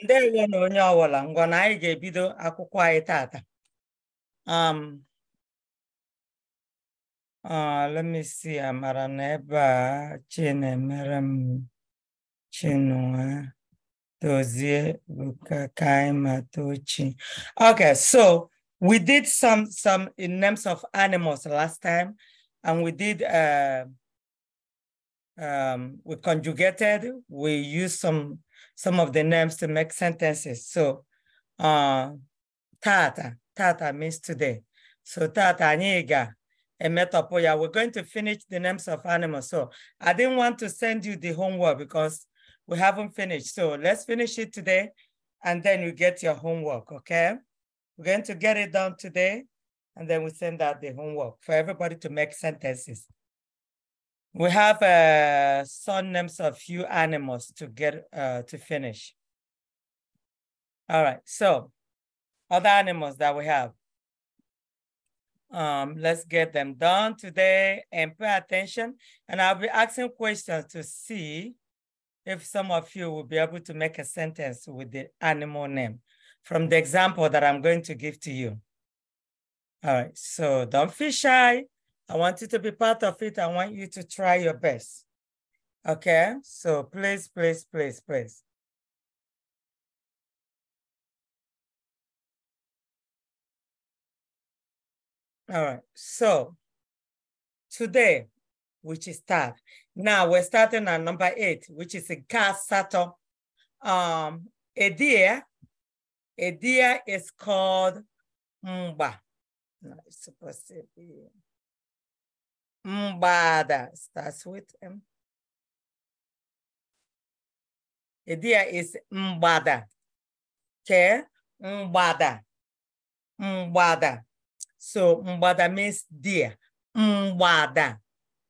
Ndewo na onye ọwụla ngwa na anyị ga-ebido akwụkwọ anyị tata. Let me see. Amara na ebe a Chinemerem Chinua Dozie Bukakai. Okay, so we did some in names of animals last time, and we did we conjugated. We used some of the names to make sentences. So tata means today. So tata aniga emetopoya. We're going to finish the names of animals. So I didn't want to send you the homework because we haven't finished. So let's finish it today, and then you get your homework, okay? We're going to get it done today, and then we send out the homework for everybody to make sentences. We have some names of few animals to get to finish. All right, so other animals that we have. Let's get them done today and pay attention. And I'll be asking questions to see if some of you will be able to make a sentence with the animal name from the example that I'm going to give to you. All right, so don't feel shy. I want you to be part of it. I want you to try your best. Okay, so please, please, please, please. All right, so today, which is start. Now we're starting on number 8, which is a car sato. A deer is called mba. No, it's supposed to be mbada. Starts with M. A deer is mbada. Okay, mbada. Mbada. So mbada means deer. Mbada.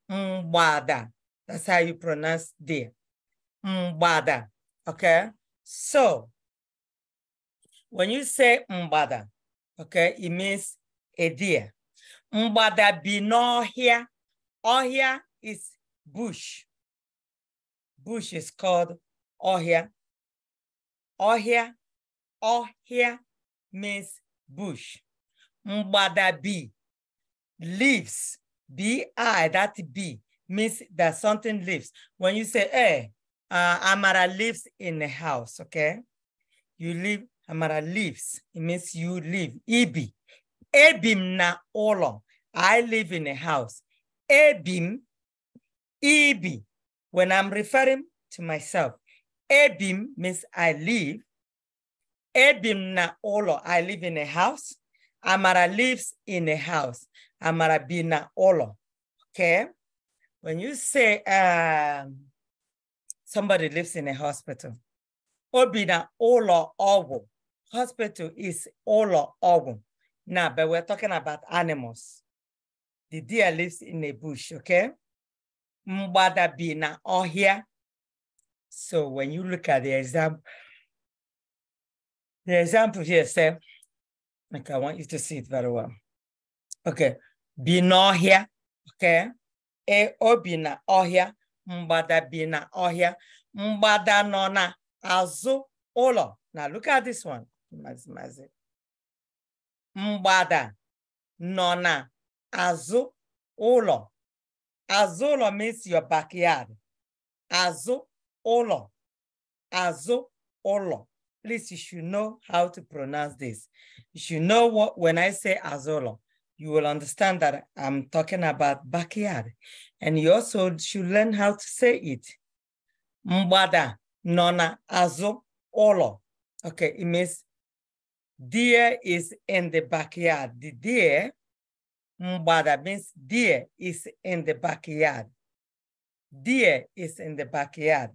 Mbada. That's how you pronounce deer. Mbada. Okay. So when you say mbada, okay, it means a deer. Mbada bi n'ọhịa. Ohia is bush. Bush is called ohia. Ohia means bush. Mbada bi, leaves. B-I, that B means that something lives. When you say, hey, Amara lives in a house, okay? You live, Amara lives. It means you live. Ibi. Ebim na olo. I live in a house. Ebim, Ibi. When I'm referring to myself, Ebim means I live. Ebim na olo. I live in a house. Amara lives in a house. Amara bina olo. Okay? When you say somebody lives in a hospital, obina olo ogu. Hospital is olo ogu. Now, but we're talking about animals. The deer lives in a bush, okay? Mbada bina ohia. So when you look at the example here say, okay, I want you to see it very well. Okay, binohia, okay? Obina ohia, mbada bina ohia, mbada nona azu olo. Now look at this one. Mbada nona azu olo. Azulo means your backyard. Azu olo. Azu olo. Please, you should know how to pronounce this. You should know what, when I say azolo, you will understand that I'm talking about backyard. And you also should learn how to say it. Mbada nona azu olo. Okay, it means deer is in the backyard. The deer, mbada means deer is in the backyard. Deer is in the backyard.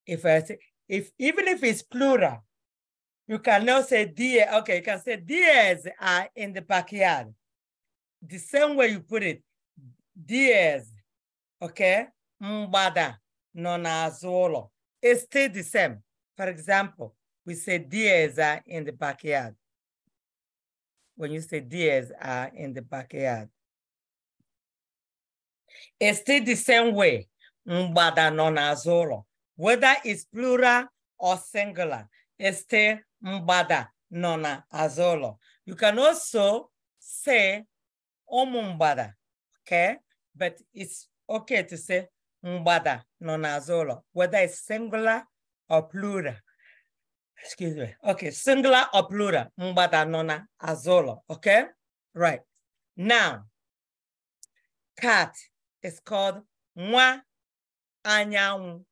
If I say, even if it's plural, you cannot say deer. Okay, you can say deers are in the backyard. The same way you put it, deers, okay? Mbada nona azolo. It's still the same. For example, we say deers are in the backyard. When you say deers are in the backyard. It's still the same way. Mbada nona azolo. Whether it's plural or singular, mgbada nọ n'azụ ụlọ. You can also say ụmụ mgbada, okay? But it's okay to say mgbada nọ n'azụ ụlọ, whether it's singular or plural. Excuse me. Okay, singular or plural. Mgbada nọ n'azụ ụlọ, okay? Right. Now, cat is called nwa anyanwụ,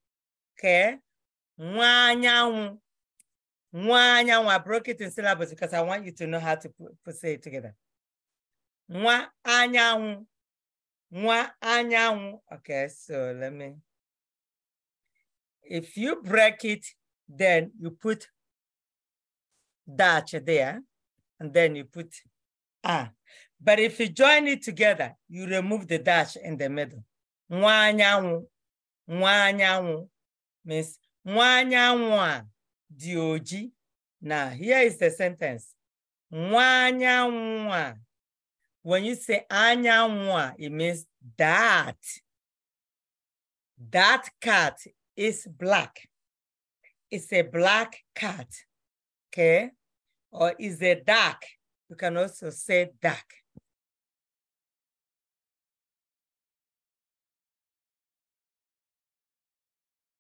okay? Nwa anyanwụ. Nwa anyanwụ. I broke it in syllables because I want you to know how to say it together. Nwa anyanwụ. Nwa anyanwụ. Okay, so let me. If you break it, then you put dash there, and then you put ah. But if you join it together, you remove the dash in the middle. Nwa anyanwụ. Nwa anyanwụ means nwa anyanwụ a dị oji. Now, here is the sentence. Nwa anyanwụ a. When you say anyanwụ a, it means that cat is black. It's a black cat, okay? Or is a dark. You can also say dark.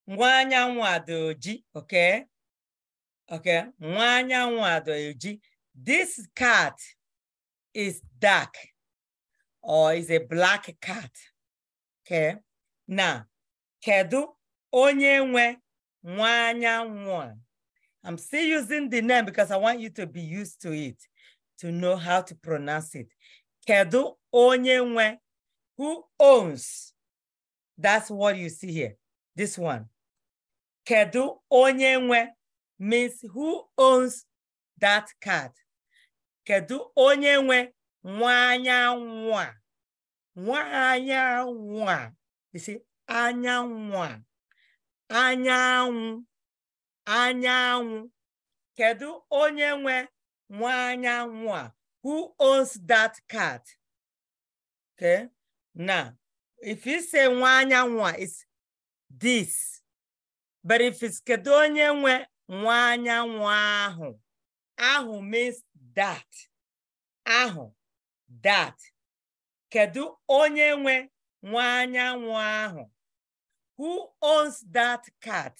Nwa anyanwụ a dị oji, okay? Okay, nwa anyanwụ a dị oji. This cat is dark or is a black cat, okay? Now, kedu onye nwe nwa anyanwụ a? I'm still using the name because I want you to be used to it, to know how to pronounce it. Kedu onye nwe, who owns? That's what you see here, this one. Kedu onye nwe means who owns that cat. Kedu onye nwe nwa anyanwụ a? Nwa anyanwụ a. You see, anyanwụ a. Anyanwụ. Anyanwụ. Kedu onye nwe nwa anyanwụ a? Who owns that cat? Okay. Now, if you say nwa anyanwụ a, it's this. But if it's kedu onye nwe nwa anyanwụ ahụ, ahụ means that. Ahụ, that. Kedu onye nwe nwa anyanwụ ahụ? Who owns that cat?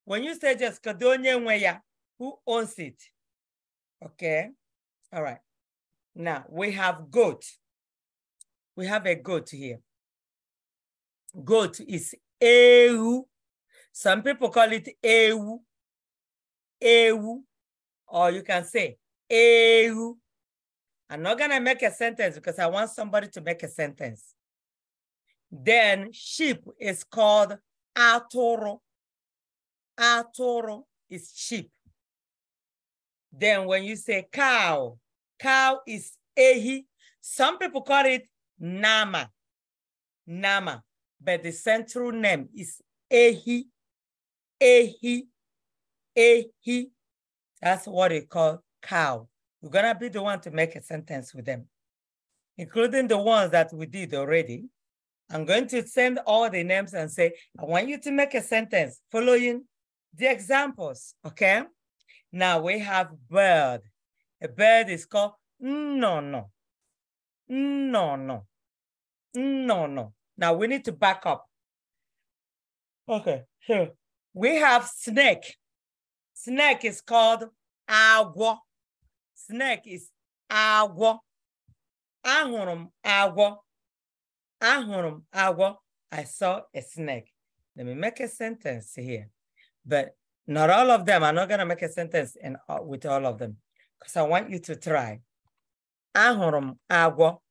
When you say just kedu onye nwe ya, who owns it? Okay. All right. Now we have goat. We have a goat here. Goat is ewu. Some people call it ewu. Ewu. Or you can say ewu. I'm not gonna make a sentence because I want somebody to make a sentence. Then sheep is called atoro. Atoro is sheep. Then when you say cow, cow is ehi. Some people call it nama. Nama. But the central name is ehi. Ehi. Ehi. That's what they call cow. You're gonna be the one to make a sentence with them, including the ones that we did already. I'm going to send all the names and say, I want you to make a sentence following the examples, okay? Now we have bird. A bird is called no. No. Now we need to back up. Okay, here. We have snake. Snake is called agwo. Snake is agwo. Ahurum agwo. Ahurum agwo. I saw a snake. Let me make a sentence here. But not all of them. I'm not going to make a sentence with all of them because I want you to try. Ahurum agwo.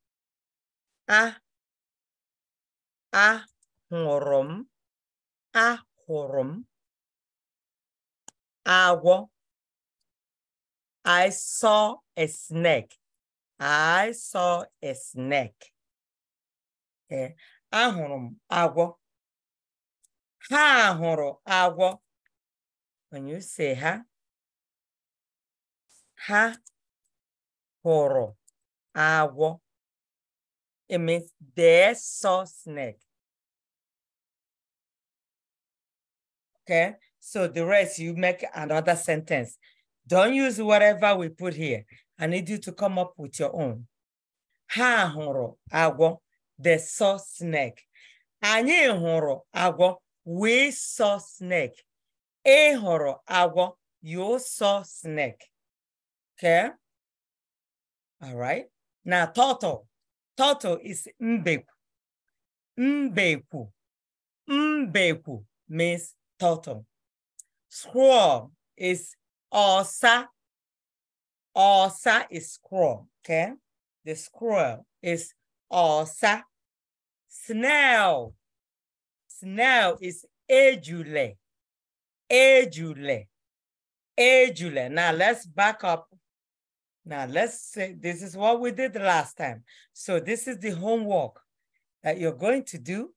Ahurum agwo. I saw a snake. I saw a snake. Okay. Ahurum agwo. Ha hụrụ agwo. When you say ha hụrụ agwo, it means they saw snake. Okay, So the rest, you make another sentence. Don't use whatever we put here. I need you to come up with your own. Ha hụrụ agwọ, they saw snake. Anyị hụrụ agwọ, we saw snake. Ị hụrụ agwọ, you saw snake. Okay? All right. Now, turtle. Turtle is mbeku. Mbeku. Mbeku means turtle. Squirrel is osa. Osa is squirrel. Okay? The squirrel is osa. Snail. Snail is ejule. Ejule. Ejule. Now let's back up. Now let's say this is what we did last time. So this is the homework that you're going to do.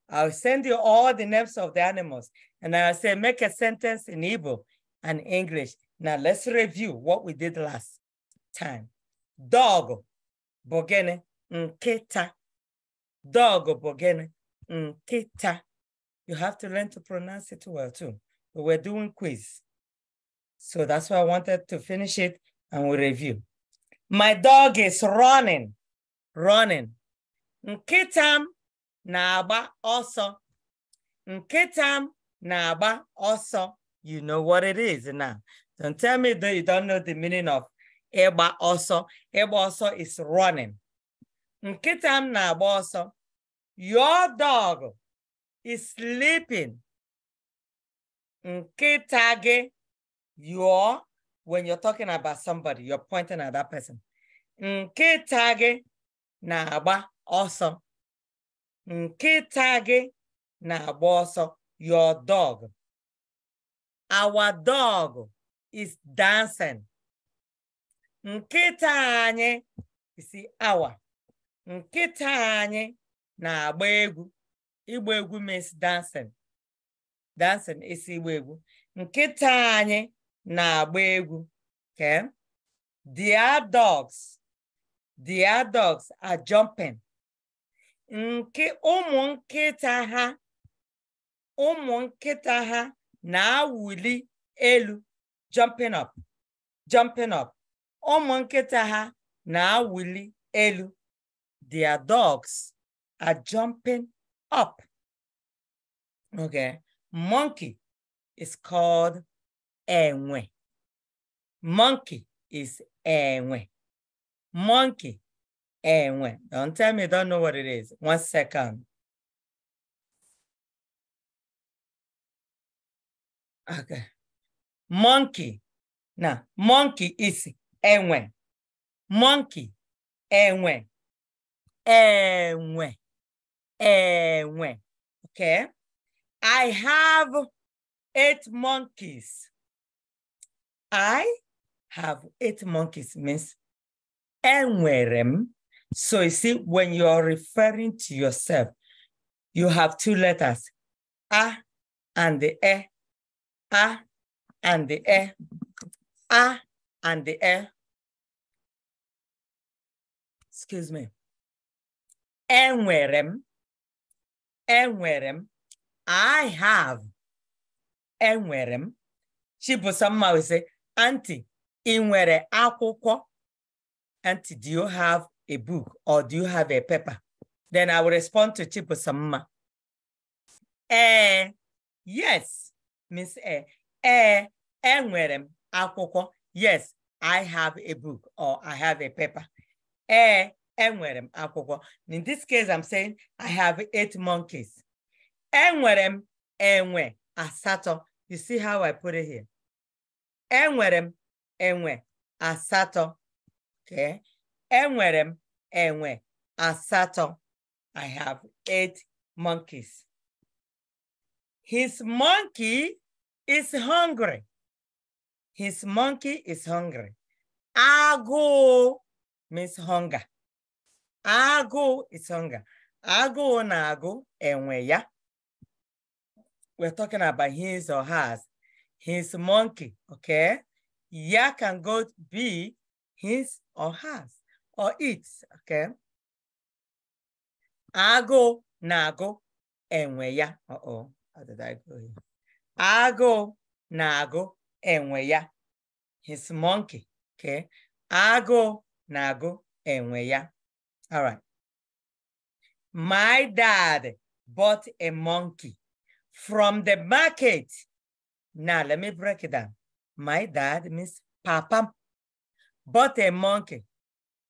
I'll send you all the names of the animals and I'll say make a sentence in Igbo and English. Now let's review what we did last time. Dog, bogene, nkita. Dog, bogene, nkita. You have to learn to pronounce it well too. But we're doing quiz. So that's why I wanted to finish it and we'll review. My dog is running. Running. Nkitam na-agba ọsọ. Nkitam na-agba ọsọ. You know what it is now. Don't tell me that you don't know the meaning of ịgba ọsọ. Ịgba ọsọ is running. Nkitam na-agba ọsọ. Your dog is sleeping. Nkita gị, your, when you're talking about somebody, you're pointing at that person. Nkita gị na-agba ọsọ. Nkita gị na-agba ọsọ. Your dog. Our dog is dancing. Nkita anyị, you see, our. Nkita anyị na-agba egwu. Ịgba egwu means dancing. Dancing is ịgba egwu. Nkita anyị na-agba egwu. Okay? Their dogs are jumping. Ụmụ nkịta ha na-awụli elu, jumping up. Ụmụ nkịta ha na-awụli elu. Their dogs are jumping up. Okay. Monkey is called enwe. Monkey is enwe. Monkey, enwe. Don't tell me you don't know what it is. 1 second. Okay. Monkey. Now, monkey is enwe. Monkey, enwe. Enwe. Enwe. Okay. I have 8 monkeys. I have 8 monkeys means enwerem. So you see, when you're referring to yourself, you have 2 letters, A and the E, A and the E, A and the E. Excuse me. Enwerem, enwerem. I have enwerem. Chibusama will say, Auntie, inwere akwụkwọ. Auntie, do you have a book or do you have a paper? Then I will respond to Chibusama. Yes, Miss enwerem akwụkwọ. Yes, I have a book or I have a paper. Enwerem akwụkwọ. In this case, I'm saying I have 8 monkeys. Enwerem enwe asato. You see how I put it here? Enwerem enwe asato. Okay. Enwerem enwe asato. I have 8 monkeys. His monkey is hungry. His monkey is hungry. Agụ means hunger. Agụ is hunger. Agụ na agụ enwe ya. We're talking about his or hers. His monkey, okay? Ya can go be his or hers or its, okay? Agụ na agụ enwe ya. Uh-oh, how did I go here? Agụ na-agụ enwe ya. His monkey. Okay. Agụ na-agụ enwe ya. All right. My dad bought a monkey from the market. Now, let me break it down. My dad means Papa bought a monkey.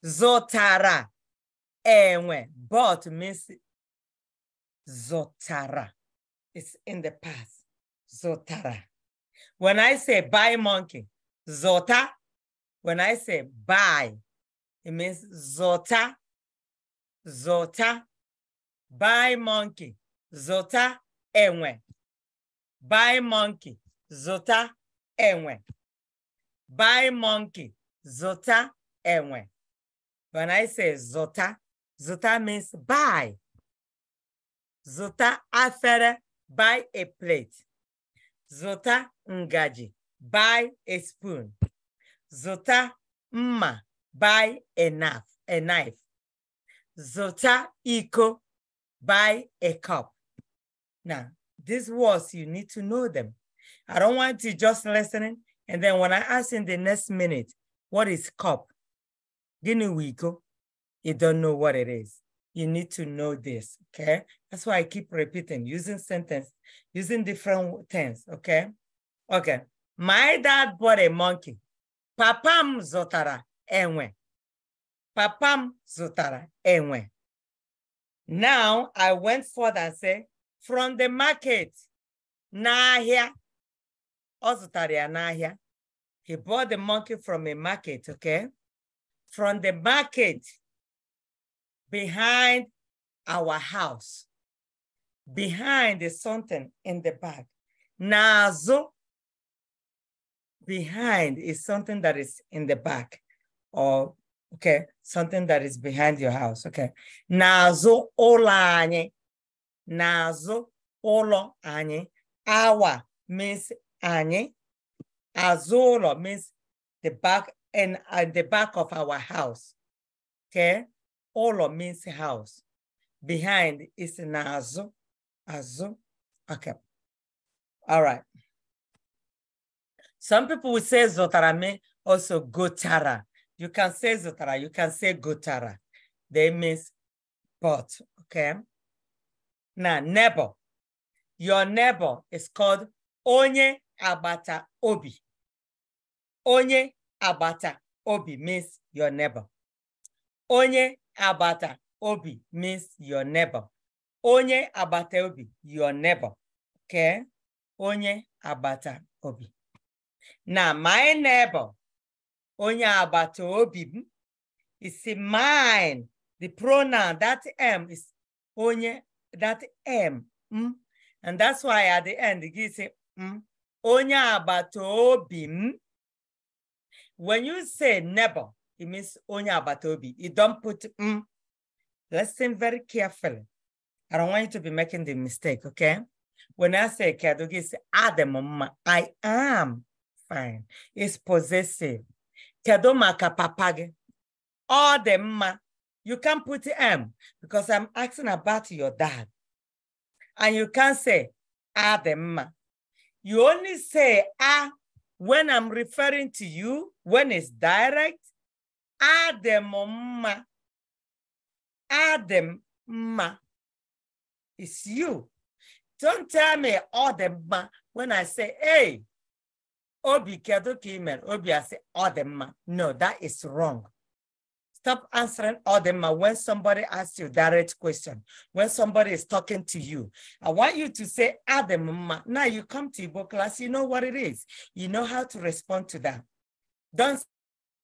Zotara. Enwe. Bought means Zotara. It's in the past. Zotara. When I say buy monkey, Zota. When I say buy, it means Zota. Zota. Buy monkey. Zota enwe. Buy monkey. Zota enwe. Buy monkey. Zota enwe. When I say Zota, Zota means buy. Zota afere, buy a plate. Zota ngaji, buy a spoon. Zota mma, buy a knife. Zota iko, buy a cup. Now, these words, you need to know them. I don't want you just listening, and then when I ask in the next minute, what is cup? Gini wiko, you don't know what it is. You need to know this, okay? That's why I keep repeating, using sentence, using different tense, okay? Okay, my dad bought a monkey. Papam zotara enwe. Papam zotara enwe. Now, I went further and said, from the market, n'ahia. Ozotara n'ahia. He bought the monkey from a market, okay? From the market behind our house. Behind is something in the back. Nazo. Behind is something that is in the back. Or, okay, something that is behind your house, okay? Nazo ola anye. Nazo olo anye. Awa means anye. Azolo means the back and the back of our house. Okay? Olo means house. Behind is nazo. Azo. Okay. All right. Some people will say zotarame, also gotara. You can say zotara, you can say gotara. They means pot, okay? Now, neighbor. Your neighbor is called onye abata obi. Onye abata obi means your neighbor. Onye abata obi means your neighbor. Onye abata obi, your neighbor. Okay? Onye abata obi. Now, my neighbor, onye abata obi, is mine. The pronoun, that M is onye, that M. And that's why at the end, it gives it onye abata obi. When you say neighbor, it means onye abata obi. You don't put Listen very carefully. I don't want you to be making the mistake, okay? When I say kedu, say ademma, I am fine. It's possessive. Kedu maka papage. Odemma. You can't put M because I'm asking about your dad. And you can't say ademma. You only say when I'm referring to you, when it's direct. Ademma. Ademma. It's you. Don't tell me odemma when I say, hey, obi kedu kimen. Obi, I say odemma. No, that is wrong. Stop answering odemma when somebody asks you a direct question. When somebody is talking to you, I want you to say ademma. Now you come to Igbo class, you know what it is. You know how to respond to that. Don't